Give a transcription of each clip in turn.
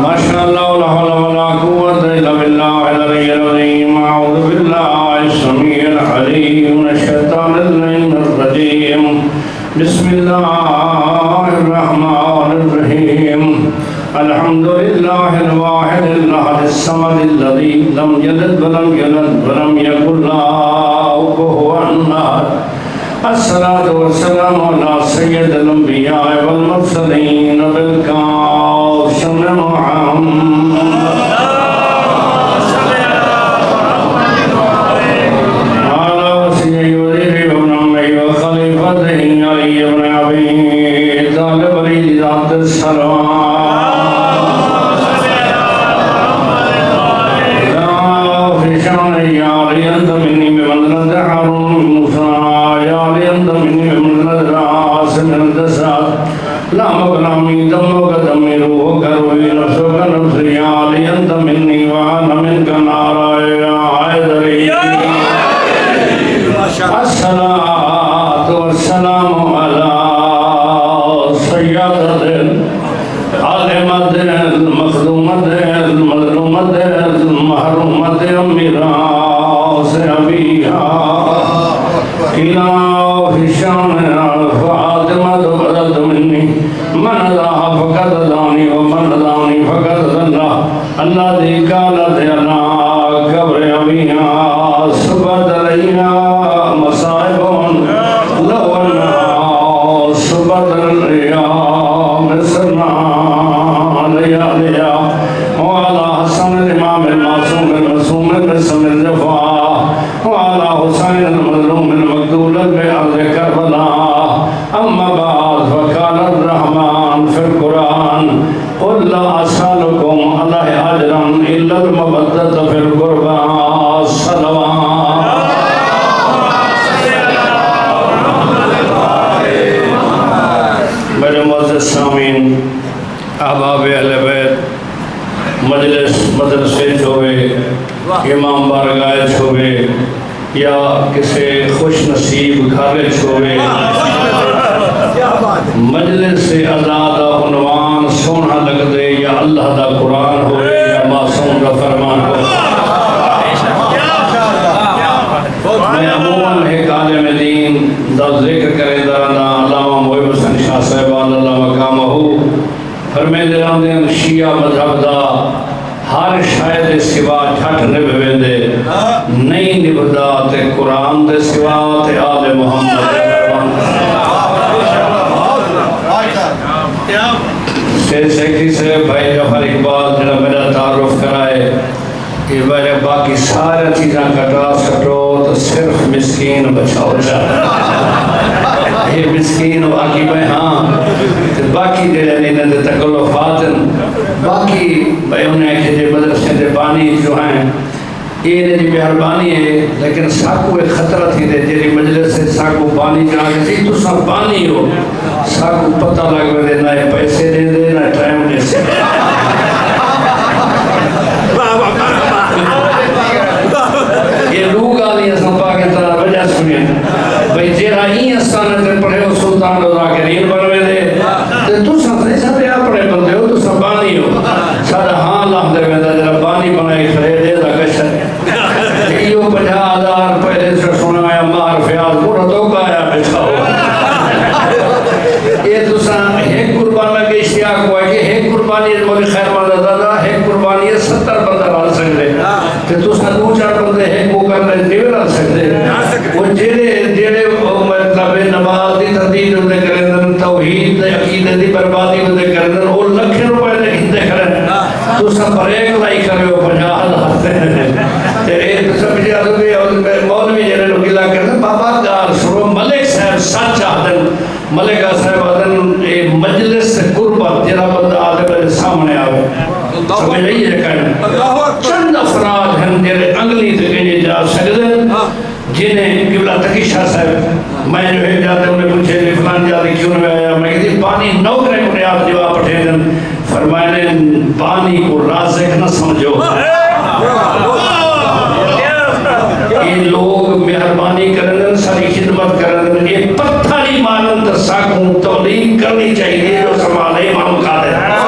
ماشاء اللہ لا حول ولا قوة الا بالله العلی العظیم اعوذ باللہ السمیع العلیم من الشیطان اللعین الرجیم بسم اللہ الرحمن الرحیم الحمد للہ الواحد الاحد الصمد الذی لم یلد ولم یولد ولم یکن له کفوا احد الصلاة والسلام على سید الانبیاء والمرسلین بالکاشف محمد وعلى وصيه وزيره وابن عمه وخليفته علي بن ابي طالب ولي ذات السلام لا مقنامي دمك دمي روحك روحي نفسك نفسي يا علي أنت مني وأنا منك نارا يا حيدري الصلاة والسلام على سيدة العالمة المخدومة المظلومة المحرومة ميراث أبيها إلى في شان فاطمة بدت مني من الله فقد داني ومن داني فقد ذلا الذي قالت أنا قبر أبيها سبت عليها مصائب لو أنها سبت الأيام سرنا لياليها وعلى حسن الإمام المعصوم المعصوم باسم الجفا وعلى حسين المظلوم المقتول بأرض كربلاء أما بعد فقال الرحمن في القرآن قل لا أسألكم عليه أجرا إلا المودة في القربى الصلوات میرے معزز سامعین احباب اہل بیت مدرسے چھوئے امام بارگاہ چھوئے یا کسی خوش نصیب گھر چھوئے مجلس سے آزاد عنوان سونا لگ دے یا اللہ دا قرآن ہوئے یا معصوم دا فرمان ہوئے میں عموماً ایک عالم دین دا ذکر کرے درانا علامہ محب حسن شاہ صاحبان اللہ مقامہ ہو فرمے دراندین شیعہ مذہب دا ہر شاید سوا چھٹ نبھوے دے نہیں نبھدا تے قرآن دے سوا تے آل محمد سیکھی سے بھائی جعفر اقبال جنہا میرا تعارف کرائے کہ میرے باقی سارے چیزاں کٹا سٹو تو صرف مسکین بچاؤ جاتا یہ مسکین باقی میں ہاں باقی دے لینی نے تکلفات باقی بھائی انہیں کہ جے مدرسے دے بانی جو ہیں یہ نے مہربانی ہے لیکن ساکو ایک خطرہ تھی دے جیری مجلس سے ساکو بانی جہاں کہ تو سب بانی ہو ساکو پتہ لگ دے نہ پیسے دے دے نہ ٹائم دے سے یہ لوگ آلی اسم پاک طرح وجہ سنیں بھئی جیرا ہی استانہ تے پڑھے ہو سلطان رضا کریم بنوے دے تو سب ایسا دے آپ پڑھے بندے ہو تو سب بانی ہو سارا ہاں اللہ دے ویدہ جرا بانی بنائی کھڑے دے دا کشن یہ 50,000 پہلے سے سنے میں مار فیاض پورا تو کایا بچھاؤ یہ تو ساں ایک قربان لگے اشتیاق ہوا ہے کہ ایک قربانی مولی خیر مادہ دادا ایک قربانی 70 بندہ رال سکتے کہ تو ساں دو چار بندے ایک وہ کرنے دیوے رال سکتے وہ جیرے مطلب نماز دی تردید ہوتے کرندن توحید دی عقیدہ دی بربادی ہوتے کرندن وہ لکھے روپے دے ہندے کرندن تو سب بریک لائی کرے ہو 50,000 تیرے سب جیادو بھی مولوی جنہیں لگیلا کرندن بابا گار سرو ملک صاحب سچ آدن ملکہ صاحب آدن مجلس قربت جنہ بندہ آدھے سامنے آوے سمجھ رہی ہے کہنا چند افراد ہیں جنہیں انگلی تکینے جا سکتے جنہیں قبلہ تقی شاہ صاحب میں جو ہے جاتے انہیں پوچھے فلان جاتے کیوں نہیں آیا میں کہتی بانی نوکرے کو نیاد جواب پٹھے دن فرمائنے بانی کو رازق نہ سمجھو یہ لوگ مہربانی کرنے ساری خدمت کرنے یہ پتھری مانند ساکوں تولیق کرنی چاہیے جو سمالے امام قادر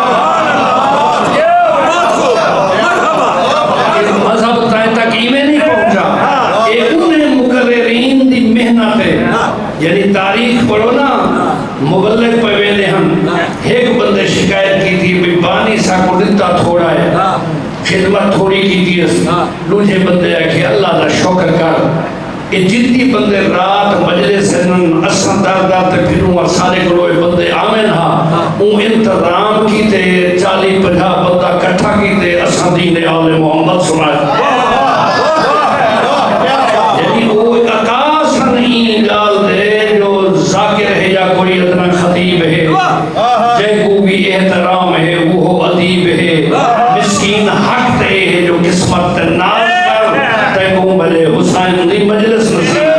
دیتا تھوڑا ہے خدمت تھوڑی کی دیس دوجے بندے ہے کہ اللہ دا شکر کر یہ جتنی بندے رات مجلس ہیں اساں دار تے پھروں اور سارے گروہ بندے آمین ہاں اون انتظام کیتے 40-50 بندہ اکٹھا کیتے اساں دین آل محمد سنائے یعنی وہ اکاس نہیں گال دے جو ذاکر ہے یا کوئی اتنا خطیب ہے جے کو بھی احترام ہے وہ ادیب ہے مسکین حق دے ہے جو قسمت ناز کر تے کو بلے حسین دی مجلس نصیب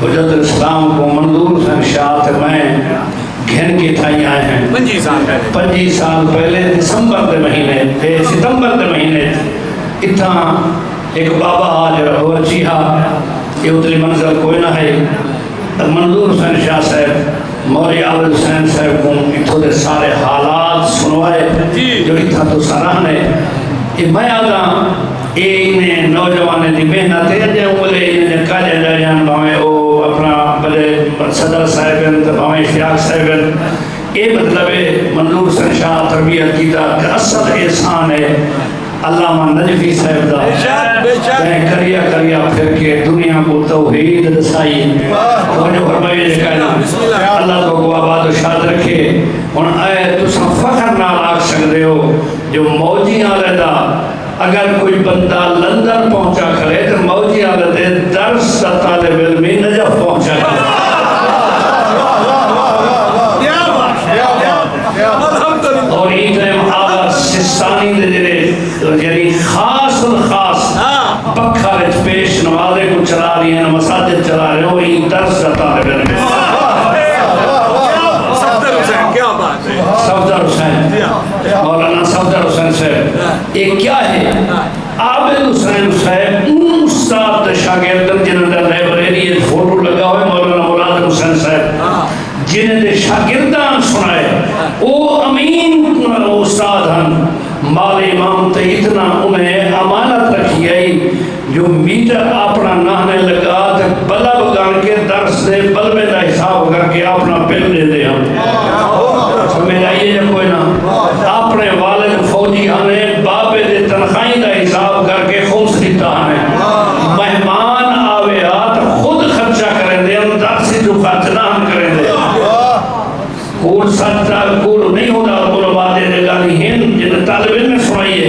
حجت اسلام کو منظور حسین شاہ تھے میں گھن کے تھائی آئے ہیں 25 سال پہلے دسمبر دے مہینے ستمبر دے مہینے اتنا ایک بابا آج رہو چیہا یہ اتنی منظر کوئی نہ ہے منظور حسین شاہ صاحب مولی عابد حسین صاحب کو اتھو دے سارے حالات سنوائے جو اتھا تو سراہنے یہ میں آگا انہیں نوجوانے دی محنت ہے جے اولے انہیں کالے جاریان باویں او اپنا بلے صدر صاحبن باویں اشتیاق صاحبن یہ مطلب ہے منظور حسین شاہ تربیت کی دا کہ اصل احسان ہے علامہ نجفی صاحب دا جائیں کریا پھر کے دنیا کو توحید رسائی وہ جو فرمائی نے کہنا اللہ کو آباد و شاد رکھے ان آئے تسا فخر نال آگ سکتے ہو جو موجی آلے دا اگر کوئی بندہ لندن پہنچا کرے تو موجی آلے درس دا طالب علمی نجف پہنچا کرے اور یہ ٹائم آغا سستانی دے جرے یعنی خاص الخاص پکھا رچ پیش نوازے کو چلا رہی ہیں مساجد چلا رہے ہو یہ درس دا طالب علمی صفدر حسین مولانا صفدر حسین صاحب یہ کیا ہے عابد حسین صاحب استاد شاگردن جنہوں نے لائبریری فوٹو لگا ہوئے مولانا مراد حسین صاحب جنہوں نے شاگردان سنائے وہ امین استاد ہیں مال امام تے اتنا انہیں امانت رکھی آئی جو میٹر اپنا نانے لگا تے بلا بگان کے درس دے بل میں دا حساب کر کے اپنا بل دے دے ہم میرا یہ جو کوئی نا اپنے والد فوجی آنے بابے دے تنخواہی دا حساب کر کے خمس دیتا آنے مہمان آوے آت خود خرچہ کریں دے ہم درس جو خرچ نہ ہم کریں دے کول ساتھا کول نہیں ہوتا علماء دے دے گانی ہیں جنہیں طالب علم سنائیے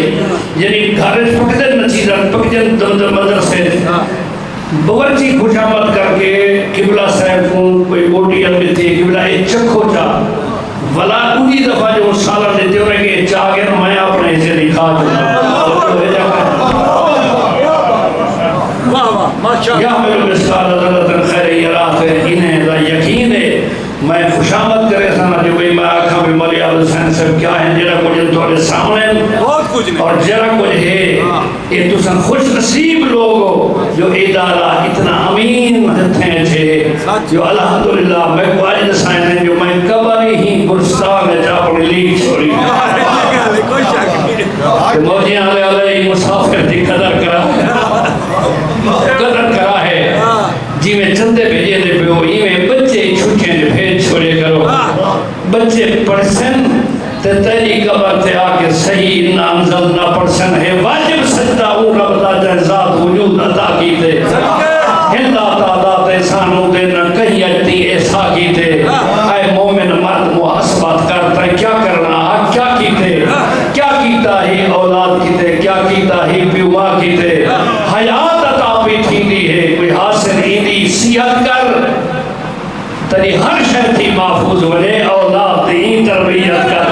یعنی گھارج پکدر نچیدر پکدر دمدر مدرسے بورچی خوشامت کر کے قبلہ صاحب کو کوئی بوٹی علمی تھی قبلہ ایک چکھو چا ولا انہی دفعہ جو سالہ دیتے ہوئے کہ چاہ گئے میں اپنے اسے لکھا جو یا میرے مسئلہ اللہ خیر یرات ہے انہیں دا یقین ہے میں خوشامت کرے سانا جو بھئی میں آکھا بھی مولی عابد حسین صاحب کیا ہیں جرہ کچھ انتوارے سامنے اور جرہ کچھ ہے یہ تو سن خوش نصیب لوگ ہو جو ادارہ اتنا امین ہیں چھے جو الحمدللہ میں کو آج دسائن ہیں جو میں کبری ہی گرستان میں جا پڑی لیگ چھوڑی موجی آلے علیہ مسافر دی قدر کرا ہے جی میں چندے بھیجے دے پہ ہو یہ میں بچے چھوٹے دے بھیج چھوڑے کرو بچے پڑسن تے تیری قبر تے آکے صحیح نامزل نہ پڑسن ہے واجب سجدہ اون رب دا جائے ذات وجود عطا کی تے ہندہ تعداد احسانوں دے نہ کہیں اجتی ایسا کی تے اے مومن مرد محاسبات کرتا ہے کیا کرنا کیا کیتا ہی اولاد کیتے کیا کیتا ہی پیوا کیتے حیات عطا بھی تھی دی ہے کوئی حاصل ایدی سیحت کر تری ہر شہر تھی محفوظ بنے اولاد دی تربیت کر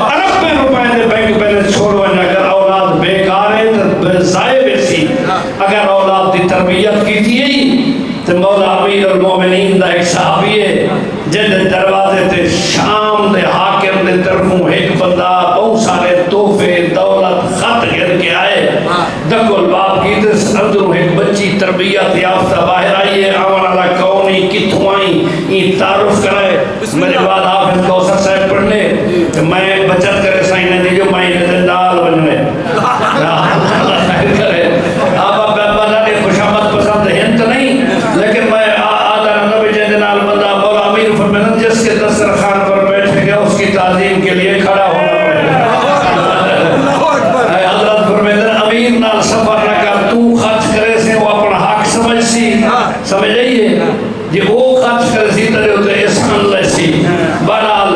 ارب میں روپے دے بینک بیلنس چھوڑو اگر اولاد بیکار ہے تو ضائع بیسی اگر اولاد دی تربیت کی تھی تو مولا امیر المومنین دا ایک صحابی ہے جد دروازے تے شام دے حاکم دے طرفوں ایک بندہ بہت سارے تحفے دولت خط گر کے آئے دکل باپ کی دس اندروں ایک بچی تربیت یافتہ باہر آئی ہے آوانا کونی کتھوں آئی یہ تعارف کرائے میرے میرے بعد حافظ کوثر صاحب پڑھنے میں بچت کرے سائن نے دی جو میں نال بنوے اللہ خیر کرے آپ بندہ نے خوشامد پسند ہند نہیں لیکن میں آدھا نبی جن نال بندہ مولا امیر فرمائے جس کے دسترخوان پر بیٹھے گیا اس کی تعظیم کے لیے کھڑا ہونا پڑے حضرت فرمائے امیر نال سفر نہ کر تو خرچ کرے سے وہ اپنا حق سمجھ سی سمجھ لئیے جی وہ خرچ کرے سی ترے ہوتے احسان لے سی بہرحال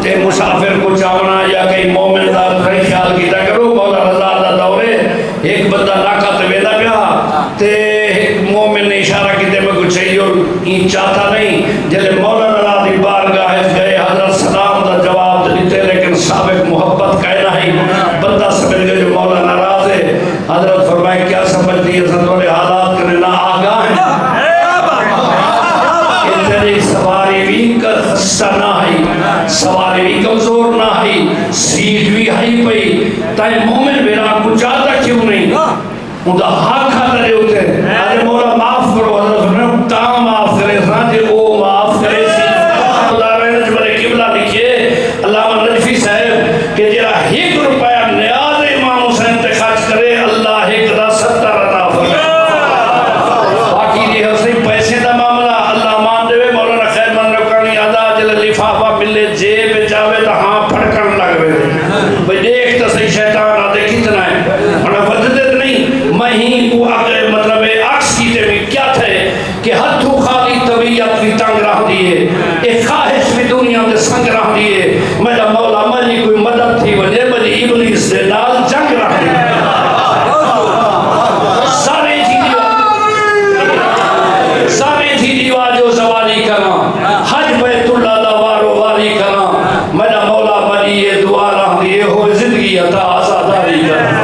تے مسافر کو چاونا یا کئی مومن دار کھڑی خیال کیتا کرو مولا رضا دا دورے ایک بندہ ناکہ تے ویدہ پیا تے ایک مومن نے اشارہ کیتے میں کچھ چاہیے این چاہتا نہیں جلے مولا رضا دی بارگاہ گئے حضرت سلام دا جواب دیتے لیکن سابق محبت کہنا ہی بندہ سمجھ گئے جو مولا ناراض ہے حضرت فرمائے کیا سمجھ دیئے سنتوڑے حالات کرنے نہ آگاہ ہیں اتنی سواری بھی خستہ نہ ہی سواری بھی کمزور نہ ہی سیٹ بھی ہائی پئی تائیں مومن میرا کچھ چاہتا کیوں نہیں ان کا حق کھاتا رہے ہوتے ہیں ارے مولا معاف کرو حضرت فرمائے تا معاف کرے سانجے وہ معاف کرے سی اللہ رہنے جو بڑے قبلہ لکھئے علامہ نجفی صاحب کہ جرا 1 روپیہ نیاز امام حسین تے خرچ کرے اللہ 1 دا 70 عطا فرمائے باقی یہ حسین پیسے دا معاملہ اللہ مان دے مولانا خیر من رکھانی ادا جل لفافہ ملے جیب جاوے تا ہاں پھڑکن لگ گئے بھئی دیکھ تا صحیح شیطان آدھے کتنا ہے انہا ودتے نہیں مہین کو آگے مطلب عکس کیتے بھی کیا تھے کہ ہتھو خالی طبیعت بھی تنگ رہ دیئے ایک خواہش بھی دنیا میں سنگ رہ دیئے میرا مولا مجھے کوئی مدد تھی وجہ مجھے ابلیس دے نال جنگ رہ دیئے سارے تھی دیوا جو زوالی کرنا حج بیت اللہ دا وارو واری کرنا میرا مولا مجھے یہ دعا رہ دیئے ہو زندگی عطا آزاداری کرنا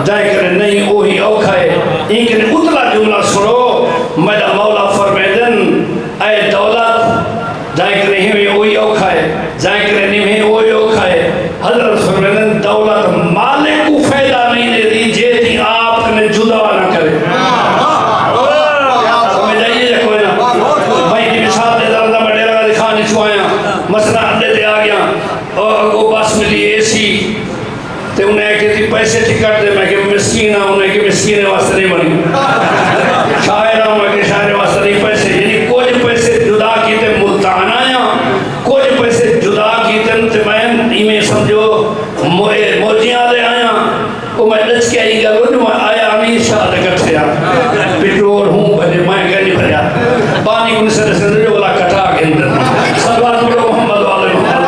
جائے کرے نہیں وہی اوکھا ہے ایک نے اتلا جملہ سنو میرا مولا فرمیدن اے دولت جائے کرے ہی وہی اوکھا ہے جائے کرے نہیں وہی اوکھا ہے حضرت فرمیدن دولت مالک کو فیدہ نہیں دے دی جیتی آپ نے جدا نہ کرے سمجھ آئیے جا کوئی نا بھائی کی مثال دے دردہ میں ڈیرہ کا دکھانے چھوائیاں مسئلہ اندے دے آ گیا وہ بس ملی اے سی تے انہیں کہتی پیسے ٹکٹ دے میں کہ مسکین ہوں انہیں کہ مسکین واسطے نہیں بنی شاعر ہوں کہ شاعر واسطے نہیں پیسے یعنی کچھ پیسے جدا کیتے ملتان آیا کچھ پیسے جدا کیتے تے میں ایمیں سمجھو موجیاں دے آیا وہ میں ڈچ کے آئی گا جو میں آیا امیر شاہ دے کٹھے پٹرول ہوں بھلے میں کہنی بھلیا پانی ان سے رسل جو بلا کٹا کے اندر سلوات بڑو محمد والے محمد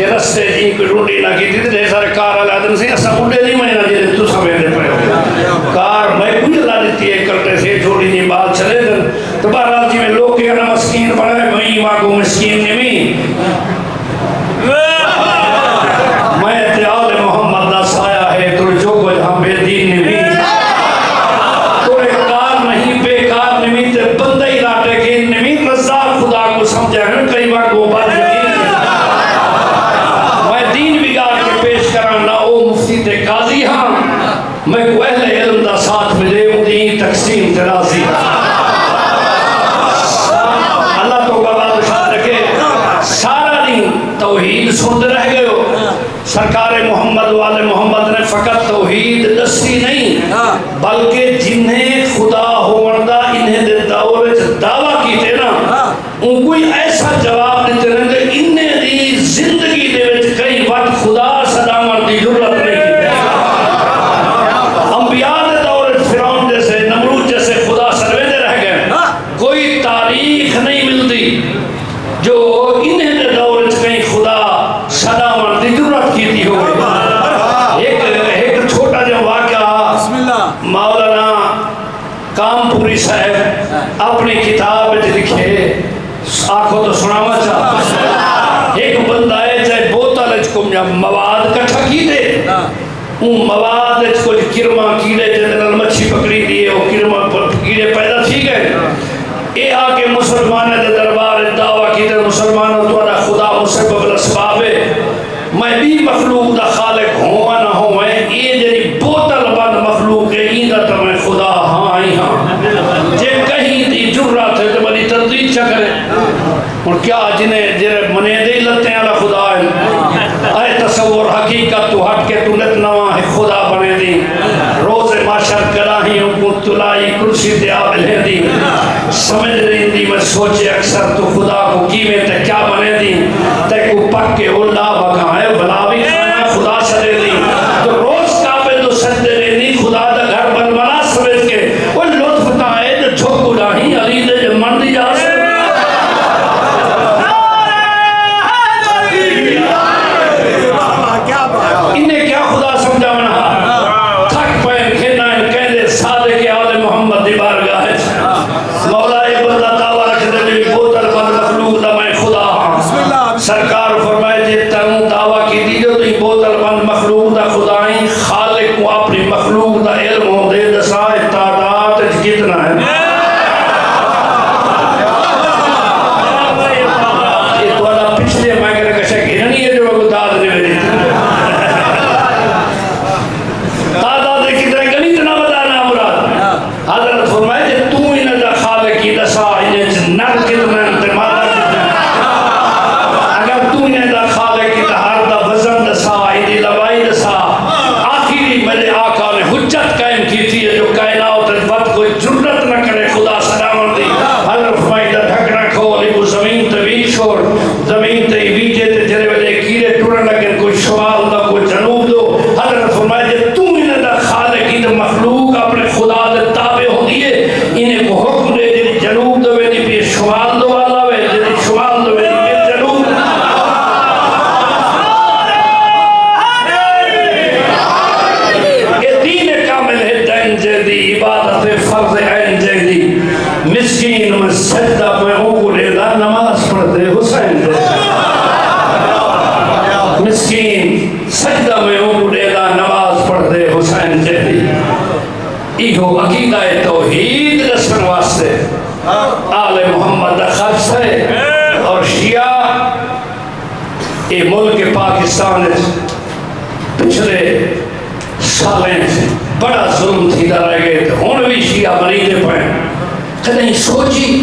رستے جی کوئی روٹی نہ کی تھی جیسے سارے کار آلے آدم سے ایسا مڈے نہیں میں نہ جیسے تو سمینے پڑے ہو کار میں کوئی اللہ دیتی ہے کرتے سے چھوٹی جی بات چلے دن تو بہرحال جی میں لوگ کیا نا مسکین پڑھے میں ایمان کو مسکین نمی میں اتعال محمد دا سایہ ہے تو جو کو جہاں بے دین نمی تو ایک کار نہیں بے کار نمی تے بندہ ہی راٹے کے نمی رزاق خدا کو سمجھا ہے کئی بار کو بات قاضی ہاں میں کو اہل علم دا ساتھ ملے انہیں تقسیم ترازی اللہ تو گواہ شاد رکھے سارا دن توحید سند رہ گئے ہو سرکار محمد والے محمد نے فقط توحید دستی نہیں بلکہ جنہیں خدا ہوندہ انہیں دے دور دعویٰ کیتے نا ان کوئی ایسا جواب دیتے رہے کہ انہیں دی زندگی دے وچ کئی وقت خدا صدامت دی ضرورت نہیں جو انہیں دے دور کہیں خدا صدا مرتی ضرورت کی تھی ہوئے ایک چھوٹا جو واقعہ مولانا کام پوری صاحب اپنی کتاب لکھے آنکھوں تو سناوا چاہتا ایک بندہ ہے چاہے بوتل کو مواد کٹھا کی دے ان مواد کو کرما کیڑے جنرل مچھی پکڑی دیئے وہ کرما کیڑے پیدا تھی گئے اے آکے مسلمان دے دربار دعویٰ کی دے مسلمانوں تو خدا مسبب الاسباب ہے میں بھی مخلوق دا خالق ہوں نہ ہوں یہ جی بوتل بند مخلوق ہے ایندہ تو میں خدا ہاں ہی ہاں جے کہیں دی جرات ہے تو بڑی تردید چکرے اور کیا جنہیں منے دے لتے ہیں خدا ہے اے تصور حقیقت تو ہٹ کے تو نت نواں ہے خدا بنے دی روز معاشر کراہیوں کو تلائی کرسی دیا بلے دی سمجھ رہی دی میں سوچے اکثر تو خدا کو کیویں تے کیا بنے دی تے کو پک کے اللہ بکا ہے بلا بھی کھانا خدا سدے دی تو روز کعبے تو سجدے رہی خدا دا گھر بن بنا سمجھ کے وہ لطف تا ہے جو جھوک اڑاہی علی دے جو من دی جا سے انہیں کیا خدا سمجھا منا تھک پہن کھینا ان کہنے صادق آل محمد دی بارگاہ ہے مولا ایک بندہ دعویٰ رکھتے بھی بوتل بند مخلوق دا میں خدا ہاں سرکار فرمائے جی تنوں دعویٰ کی دی جو تھی بوتل بند مخلوق دا خدائیں خالق کو اپنی مخلوق دا علم ہو دے دسائے تعداد کتنا ہے یہ تو اللہ پچھلے میں کہنے کشا گھرنی ہے جو کو داد نے میری تعداد کتنا گنی اتنا بتانا مراد حضرت فرمائے جی تو انہیں دا خالقی دسا انہیں نر کتنا انتماد اگر تو انہیں دا خالقی دا ہر دا وزن دسا انہیں لوائی دسا آخری میرے آقا نے حجت قائم کی تھی جو کائنات وقت کوئی جرت نہ کرے خدا سلام دی حضرت فرمائے دا ڈھکنا کھول وہ زمین طویل چھوڑ زمین تے ویجے تے جرے والے کیڑے ٹرن لگے کوئی شمال دا کوئی جنوب دو حضرت فرمائے جی تو انہیں دا خالقی دا مخلوق اپنے خدا دے تابع ہو دیئے انہیں کو حکم دے جی جنوب دو ویدی پی شمال دو والا وے جی شمال دو ویدی پی جنوب یہ دین کامل ہے دین جیدی عبادت فرض عین جیدی مسکین میں سجدہ میں اوپر دا نماز پڑھتے حسین دے مسکین سجدہ میں اوپر دا نماز پڑھتے حسین جیدی ایہو عقیدہ توحید رسن واسطے آل محمد خرچ ہے اور شیعہ یہ ملک پاکستان پچھلے سالیں بڑا ظلم تھی دا رہ گئے ہون بھی شیعہ مریدے پائیں کدیں سوچی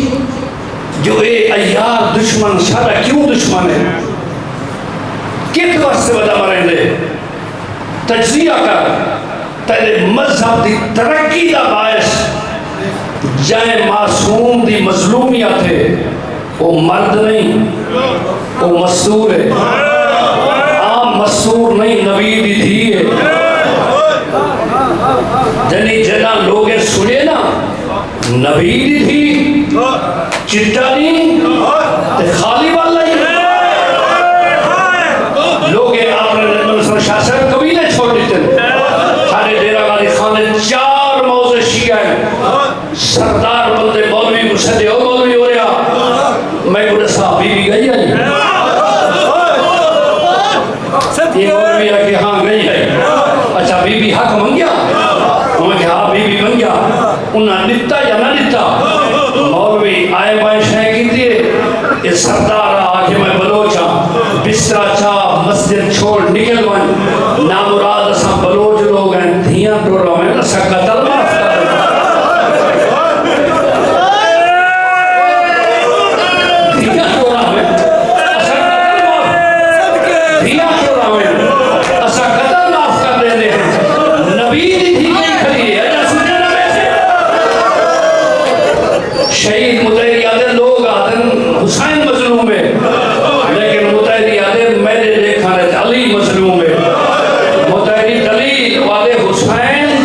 جو اے ایار دشمن سارا کیوں دشمن ہے کت واسطے بدا مریں دے تجزیہ کر تیرے مذہب دی ترقی دا باعث جائے معصوم دی مظلومیت ہے وہ مرد نہیں وہ مستور ہے عام مستور نہیں نبی دی دھی ہے جنہی جنہ لوگیں سنے نا نبی دی دھی چٹا نہیں تے خالی والا ہی لوگیں آپ نے شاہ صاحب قبیلے چھوڑ دیتے سارے ڈیرہ غازی خانے 4 موضع شیعہ ہیں سردار بندے مولوی کو سدے ہو مولوی ہو رہا میں کو صاحب بی بی گئی ہے یہ مولوی ہے کہ ہاں گئی ہے اچھا بی بی حق منگیا انہوں نے کہا بی بی منگیا انہوں نے نتا یا نہ نتا مولوی آئے بائیں شہ کی دیئے یہ سردار آگے میں بلوچا بسترہ چاہ مسجد چھوڑ نکل وائیں نامراد اساں بلوچ لوگ ہیں دھیاں ٹورا میں اسا قتل معاف کر دھیاں ٹورا میں اسا قتل معاف دھیاں ٹورا میں اسا قتل معاف کر دے دے نبی دی تھی نہیں کھڑی ہے یا سجنہ بیٹھے شہید متحری آدھے لوگ آدھے حسین مظلوم ہے لیکن متحری آدھے میرے دیکھا رہے علی مظلوم ہے متحری دلیل والے حسین